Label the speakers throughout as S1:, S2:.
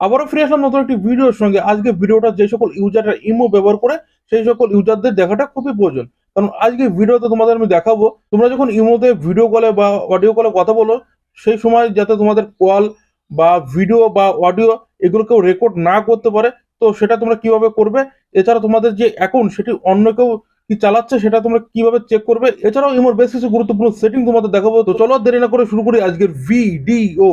S1: আবারও ফিরে আসলাম নতুন একটি ভিডিওর সঙ্গে। আজকে ভিডিওটা যে সকল ইউজাররা ইমো ব্যবহার করে সেই সকল ইউজারদের দেখাটা খুবই প্রয়োজন। কারণ আজকে ভিডিওতে তোমাদের আমি দেখাবো তোমরা যখন ইমোতে ভিডিও কলে বা অডিও কলে কথা বলো সেই সময় যাতে তোমাদের কল বা ভিডিও বা অডিও এগুলো কেউ রেকর্ড না করতে পারে। তো সেটা তোমরা কিভাবে করবে, এছাড়া তোমাদের যে অ্যাকাউন্ট সেটি অন্য কেউ কি চালাচ্ছে সেটা তোমরা কিভাবে চেক করবে, এছাড়াও ইমোর বেশ কিছু গুরুত্বপূর্ণ সেটিং তোমাদের দেখাবো। তো চলো আর দেরি না করে শুরু করি আজকের ভিডিও।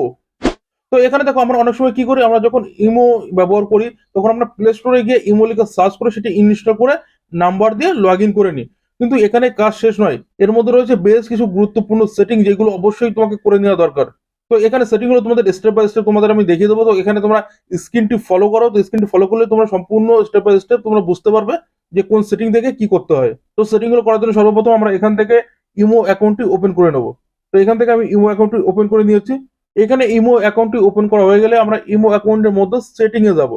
S1: তো এখানে দেখো আমরা অনেক সময় কি করি, আমরা যখন ইমো ব্যবহার করি তখন আমরা প্লে স্টোরে গিয়ে ইমো লিখে সার্চ করে সেটি ইনস্টল করে নাম্বার দিয়ে লগ ইন করে নিই। কিন্তু এখানে কাজ শেষ নয়, এর মধ্যে রয়েছে বেশ কিছু গুরুত্বপূর্ণ সেটিং যেগুলো অবশ্যই তোমাকে করে নেওয়া দরকার। তো এখানে সেটিং গুলো তোমাদের স্টেপ বাই স্টেপ তোমাদের আমি দেখিয়ে দেবো। তো এখানে তোমরা স্ক্রিনটি ফলো করো, তো স্ক্রিনটি ফলো করলে তোমরা সম্পূর্ণ স্টেপ বাই স্টেপ তোমরা বুঝতে পারবে যে কোন সেটিং থেকে কি করতে হয়। তো সেটিং গুলো করার জন্য সর্বপ্রথম আমরা এখান থেকে ইমো অ্যাকাউন্টটি ওপেন করে নেবো। তো এখান থেকে আমি ইমো অ্যাকাউন্টটি ওপেন করে নিয়েছি। এখানে ইমো অ্যাকাউন্টটি ওপেন করা হয়ে গেলে আমরা ইমো অ্যাকাউন্টের মধ্যে সেটিং এ যাব।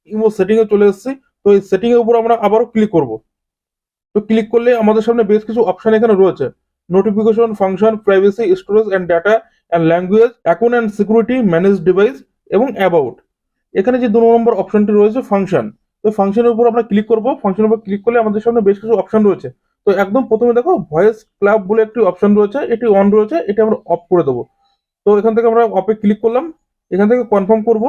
S1: ইমো সেটিং এ চলে এসেছি। তো এই সেটিং এর উপর আমরা আবারও ক্লিক করব। তো ক্লিক করলে আমাদের সামনে বেশ কিছু অপশন এখানে রয়েছে: notification, function, privacy, storage and data and language, account and security, manage device এবং অ্যাবাউট। এখানে যে 2 নম্বর অপশনটি রয়েছে ফাংশন, তো ফাংশনের উপর আমরা ক্লিক করব। ফাংশনের উপর ক্লিক করলে আমাদের সামনে বেশ কিছু অপশন রয়েছে। তো একদম প্রথমে দেখো ভয়েস ক্লাব বলে একটি অপশন রয়েছে, এটি অন রয়েছে, এটা আমরা অফ করে দেবো। তো এখান থেকে আমরা অপে ক্লিক করলাম, এখান থেকে কনফার্ম করব।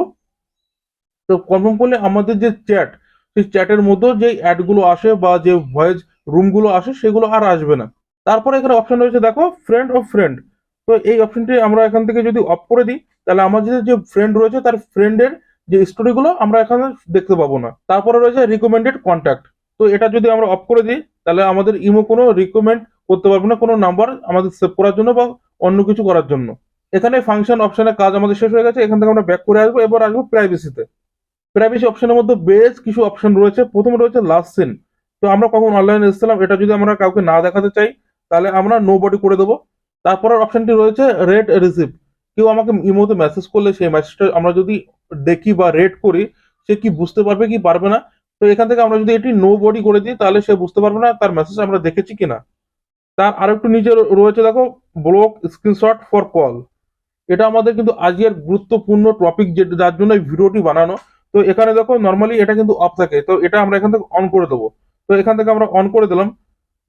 S1: তো কনফার্ম করলে আমাদের যে চ্যাট, সেই চ্যাটের মধ্যে যে অ্যাডগুলো আসে বা যে ভয়েস রুমগুলো আসে সেগুলো আর আসবে না। তারপরে এখানে অপশন রয়েছে দেখো ফ্রেন্ড অফ ফ্রেন্ড। তো এই অপশনটি আমরা এখান থেকে যদি অফ করে দিই তাহলে আমাদের যে ফ্রেন্ড রয়েছে তার ফ্রেন্ডের যে স্টোরিগুলো আমরা এখানে দেখতে পাবো না। তারপরে রয়েছে রিকমেন্ডেড কন্ট্যাক্ট। তো এটা যদি আমরা অফ করে দিই তাহলে আমাদের ইমো কোনো রিকমেন্ড করতে পারবে না কোনো নাম্বার আমাদের সেভ করার জন্য বা অন্য কিছু করার জন্য। এখানে ফাংশন অপশনের কাজ আমাদের শেষ হয়ে গেছে। এখান থেকে আমরা ব্যাক করে আসবো, এবার আসবো প্রাইভেসিতে। প্রাইভেসি অপশনের মধ্যে বেশ কিছু অপশন রয়েছে। প্রথমে রয়েছে লাস্ট সিন। তো আমরা কখন অনলাইনে এসেছিলাম এটা যদি আমরা কাউকে না দেখাতে চাই তাহলে আমরা নো বডি করে দেবো। তারপরের অপশনটি রয়েছে রেড রিসিভ। কেউ আমাকে ইমোতে মেসেজ করলে সেই মেসেজটা আমরা যদি দেখি বা রেড করি সে কি বুঝতে পারবে কি পারবে না। তো এখান থেকে আমরা যদি এটি নো বডি করে দিই তাহলে সে বুঝতে পারবে না তার মেসেজ আমরা দেখেছি কিনা। তার আরেকটু নিচে রয়েছে দেখো ব্লক স্ক্রিনশট ফর কল। এটা আমাদের কিন্তু আজকের গুরুত্বপূর্ণ টপিক, যার জন্য এই ভিডিওটি বানানো। তো এখানে দেখো নর্মালি এটা কিন্তু অফ থাকে, তো এটা আমরা এখান থেকে অন করে দেবো। তো এখান থেকে আমরা অন করে দিলাম।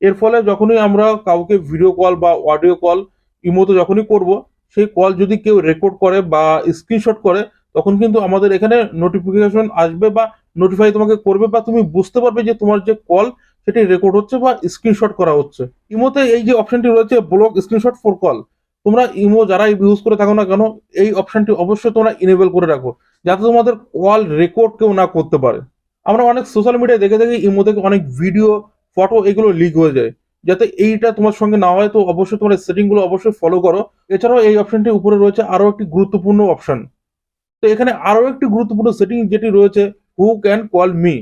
S1: এর ফলে যখনই আমরা কাউকে ভিডিও কল বা অডিও কল ইমোতে যখনই করব, সেই কল যদি কেউ রেকর্ড করে বা স্ক্রিনশট করে তখন কিন্তু আমাদের এখানে নোটিফিকেশন আসবে বা নোটিফাই তোমাকে করবে, বা তুমি বুঝতে পারবে যে তোমার যে কল সেটি রেকর্ড হচ্ছে বা স্ক্রিনশট করা হচ্ছে। ইমোতে এই যে অপশনটি রয়েছে ব্লক স্ক্রিনশট ফর কল, তোমরা ইমো যারা ইউজ করে থাকো না কেন এই অপশনটি অবশ্যই তোমরা ইনেবল করে রাখো যাতে তোমাদের কল রেকর্ড কেউ না করতে পারে। আমরা অনেক সোশ্যাল মিডিয়ায় দেখে থাকি ইমো থেকে অনেক ভিডিও, ফটো এগুলো লিক হয়ে যায়। যাতে এইটা তোমার সঙ্গে না হয় তো অবশ্যই তোমার সেটিং গুলো অবশ্যই ফলো করো। এছাড়াও এই অপশনটির উপরে রয়েছে আরো একটি গুরুত্বপূর্ণ অপশন। তো এখানে আরো একটি গুরুত্বপূর্ণ সেটিং যেটি রয়েছে হু ক্যান কল মি।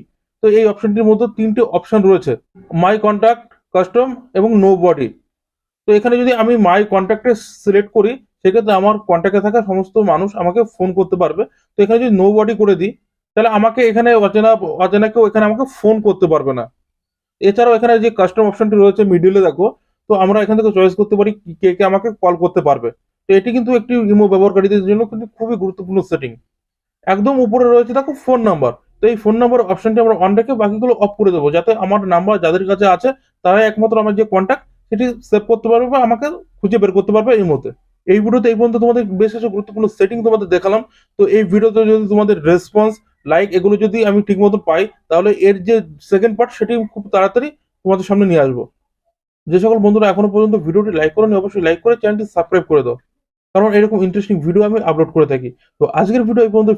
S1: তো এই অপশনটির মধ্যে 3টে অপশন রয়েছে: মাই কন্ট্যাক্ট, কাস্টম এবং নো বডি। তো এখানে যদি আমি মাই কন্ট্যাক্টে সিলেক্ট করি সেক্ষেত্রে আমার কন্ট্যাক্টে থাকা সমস্ত মানুষ আমাকে ফোন করতে পারবে। তো এখানে যদি নো বডি করে দিই তাহলে আমাকে এখানে অচেনা অচেনা কেউ এখানে আমাকে ফোন করতে পারবে না। এছাড়াও এখানে যে কাস্টম অপশনটি রয়েছে মিডিলে দেখো, তো আমরা এখান থেকে চয়েস করতে পারি কে কে আমাকে কল করতে পারবে। তো এটি কিন্তু একটি ইমো ব্যবহারকারীদের জন্য কিন্তু খুবই গুরুত্বপূর্ণ সেটিং। একদম উপরে রয়েছে দেখো ফোন নাম্বার। তো এই ফোন নাম্বার অপশনটি আমরা অন রেখে বাকিগুলো অফ করে দেবো যাতে আমার নাম্বার যাদের কাছে আছে তারাই একমাত্র আমার যে কন্ট্যাক্ট সেটি সেভ করতে পারবে বা আমাকে খুঁজে বের করতে পারবে এই মুহূর্তে। এই ভিডিওতে এই পর্যন্ত তোমাদের বেশ কিছু গুরুত্বপূর্ণ সেটিং তোমাদের দেখালাম। তো এই ভিডিওতে যদি তোমাদের রেসপন্স, লাইক এগুলো যদি আমি ঠিক মতো পাই তাহলে এর যে সেকেন্ড পার্ট সেটি খুব তাড়াতাড়ি তোমাদের সামনে নিয়ে আসবো। যে সকল বন্ধুরা এখনো পর্যন্ত ভিডিওটি লাইক করোনি অবশ্যই লাইক করে চ্যানেলটি সাবস্ক্রাইব করে দাও, কারণ এরকম ইন্টারেস্টিং ভিডিও আমি আপলোড করে থাকি। তো আজকের ভিডিও এই পর্যন্ত।